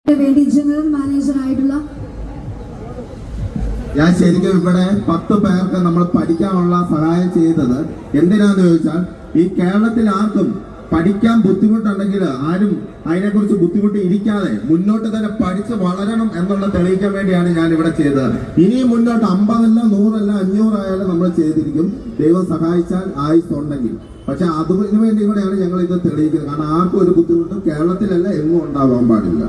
General manager ആയിട്ടുള്ള ഞാൻ ശരിക്കും ഇവിടെ 10 പേർക്ക് നമ്മൾ പഠിക്കാനുള്ള സഹായം ചെയ്തത് എന്തിനാന്ന് ചോദിച്ചാൽ ഈ കേരളത്തിൽ ആർക്കും പഠിക്കാൻ ബുദ്ധിമുട്ടുണ്ടെങ്കിൽ ആരും അതിനെക്കുറിച്ച് ബുദ്ധിമുട്ട് ഇരിക്കാതെ മുന്നോട്ട് തന്നെ പഠിച്ച് വളരണം എന്നുള്ള തെളിയിക്കാൻ വേണ്ടിയാണ് ഞാൻ ഇവിടെ ചെയ്തത്. ഇനിയും മുന്നോട്ട് 50 അല്ല 100 അല്ല 500 ആയാലും നമ്മൾ ചെയ്തിരിക്കും, ദൈവം സഹായിച്ചാൽ ആയുസ്സുണ്ടെങ്കിൽ. പക്ഷെ അതിനു വേണ്ടി കൂടെയാണ് ഞങ്ങൾ ഇത് തെളിയിക്കുന്നത്. കാരണം ആർക്കും ഒരു ബുദ്ധിമുട്ടും കേരളത്തിലല്ല എങ്ങും ഉണ്ടാവാൻ പാടില്ല.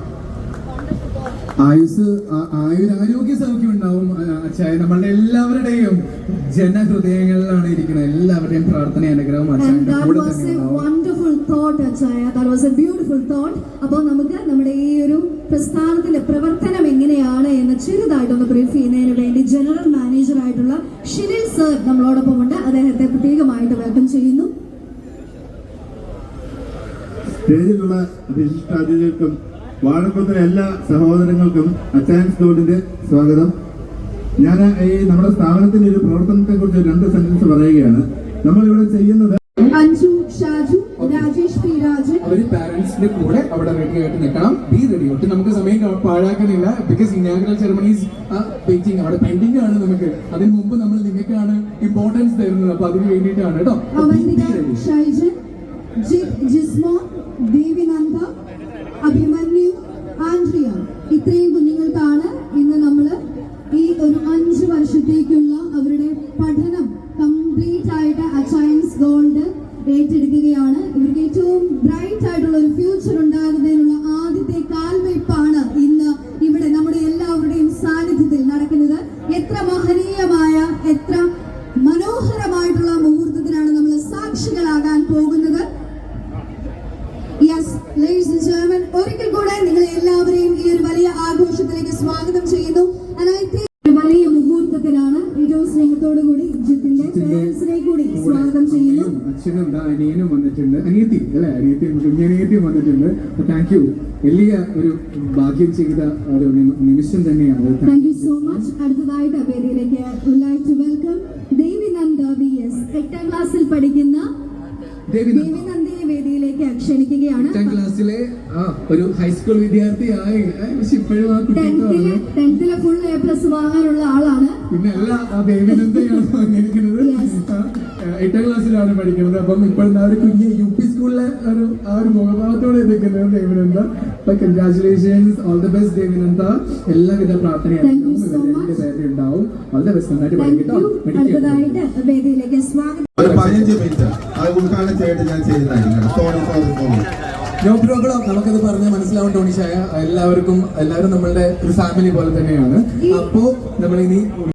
ആരോഗ്യ സൗഖ്യം ഉണ്ടാവും. അച്ഛായ നമ്മളുടെ എല്ലാവരുടെയും ജനഹൃദയങ്ങളിലാണ് ഇരിക്കുന്നത്. എല്ലാവരുടെയും പ്രാർത്ഥന അനുഗ്രഹം അപ്പോൾ നമുക്ക് നമ്മുടെ ഈ ഒരു പ്രസ്ഥാനത്തിന്റെ പ്രവർത്തനം എങ്ങനെയാണ് എന്ന് ചെറുതായിട്ടൊന്ന് ബ്രീഫ് ചെയ്യുന്നതിന് വേണ്ടി ജനറൽ മാനേജർ ആയിട്ടുള്ള ഷിനിൽ സർ നമ്മളോടൊപ്പം ഉണ്ട്. അദ്ദേഹത്തെ പ്രത്യേകമായിട്ട് വെൽക്കം ചെയ്യുന്നു. സ്റ്റേജിലുള്ള വിശിഷ്ടാതിഥികൾക്കും വാഴക്കുളത്തിലെ എല്ലാ സഹോദരങ്ങൾക്കും അച്ചായൻസ് ഗോൾഡിന്റെ സ്വാഗതം. ഞാൻ ഈ നമ്മുടെ സ്ഥാപനത്തിന്റെ ഒരു പ്രവർത്തനത്തെ കുറിച്ച് 2 സെന്റൻസ് പറയുകയാണ്. നമ്മളിവിടെ ചെയ്യുന്നത് അഞ്ജു, ഷാജു, രാജേഷ് പി രാജൻ അവര് പാരന്റ്സിന്റെ കൂടെ അവിടെ റെഡി ആയിട്ട് നിൽക്കണം. Be ready. ഒട്ടും നമുക്ക് സമയം പാഴാക്കുന്നില്ല. ബിക്കോസ് ഇനാഗുറൽ സെറമണീസ് വെയിറ്റിംഗ് അവിടെ പെൻഡിംഗ് ആണ്. നമുക്ക് അതിന് മുമ്പ് നമ്മൾ നിങ്ങൾക്കാണ് ഇമ്പോർട്ടൻസ് തരുന്നത്. അപ്പൊ അതിന് വേണ്ടിയിട്ടാണ് കേട്ടോ. ഷൈജൻ, ജിസ്മോ, ദേവിനന്ദ, അഭിമന്യു, ആൻഡ്രിയ, ഇത്രയും കുഞ്ഞുങ്ങൾക്കാണ് ഇന്ന് നമ്മൾ ഈ ഒരു 5 വർഷത്തേക്കുള്ള അവരുടെ പഠനം കംപ്ലീറ്റ് ആയിട്ട് അച്ചയൻസ് ഗോൾഡ് ഏറ്റെടുക്കുകയാണ്. ഇവർക്ക് ഏറ്റവും ബ്രൈറ്റ് ആയിട്ടുള്ള ഒരു ഫ്യൂച്ചർ ഉണ്ടാകുന്നതിനുള്ള ആദ്യത്തെ കാൽവയ്പ്പാണ് ഇന്ന് ഇവിടെ നമ്മുടെ എല്ലാവരുടെയും സാന്നിധ്യത്തിൽ നടക്കുന്നത്. എത്ര മഹനീയമായ, എത്ര മനോഹരമായിട്ടുള്ള മുഹൂർത്തത്തിനാണ് നമ്മൾ സാക്ഷികളാകാൻ പോകുന്നത്. യെസ് ലേഡീസ് ആൻഡ് ജെന്റിൽമെൻ, ഒരിക്കൽ കൂടെ നിങ്ങളെ എല്ലാവരെയും ഈ ഒരു വലിയ ആഘോഷത്തിലേക്ക് സ്വാഗതം ചെയ്യുന്നു. വലിയ മുഹൂർത്തത്തിലാണ് ഏറ്റവും സ്നേഹത്തോടു കൂടി ജിത്തിന്റെ പേരൻസിനെ കൂടി സ്വാഗതം ചെയ്യുന്നു. അച്ഛനും അനിയനും വന്നിട്ടുണ്ട്. അനിയത്തി അല്ലെ, കുഞ്ഞനിയത്തിയും വന്നിട്ടുണ്ട്. Thank you. വലിയ ഒരു ഭാഗ്യം ചെയ്ത ഒരു നിമിഷം തന്നെയാണ്. Thank you so much. അടുത്തതായിട്ട് വേദിയിലേക്ക് വെൽക്കം ദേവിനന്ദ VS 8ാം ക്ലാസ്സിൽ പഠിക്കുന്ന ദേവിനന്ദയെ വേദിയിലേക്ക് ക്ഷണിക്കുകയാണ്. 8ാം ക്ലാസ്സിലെ ഒരു ഹൈസ്കൂൾ വിദ്യാർത്ഥിയായി ഇപ്പോഴും ആ കുട്ടിക്ക് 10th ഫുൾ A+ വാങ്ങാനുള്ള ആളാണ്. പിന്നെ എല്ലാ ദേവിനന്ദയാണ് വന്നിരിക്കുന്നത്. 8ാം ക്ലാസ്സിലാണ് പഠിക്കുന്നത്. അപ്പം ഇപ്പോഴത്തെ ഒരു കുഞ്ഞ് UP സ്കൂളിലെ ഒരു മുഖഭാവത്തോടെ നിൽക്കുന്നത് ദേവിനന്ദ. അപ്പൊ congratulations, all the best Devinanda. എല്ലാവിധ പ്രാർത്ഥനയും ഉണ്ടാവും. All the best. നന്നായിട്ട് പഠിക്കട്ടോ. അടുത്തതായിട്ട് വേദിയിലേക്ക് സ്വാഗതം. 15 മിനിറ്റ് അത് ഉദ്ഘാടനം ചെയ്തിട്ട് ഞാൻ ചെയ്യുന്നതായിരിക്കും. നമുക്കത് പറഞ്ഞാൽ മനസ്സിലാവും ടോണിഷായ. എല്ലാവരും നമ്മളുടെ ഒരു ഫാമിലി പോലെ തന്നെയാണ്. അപ്പോ നമ്മളിനി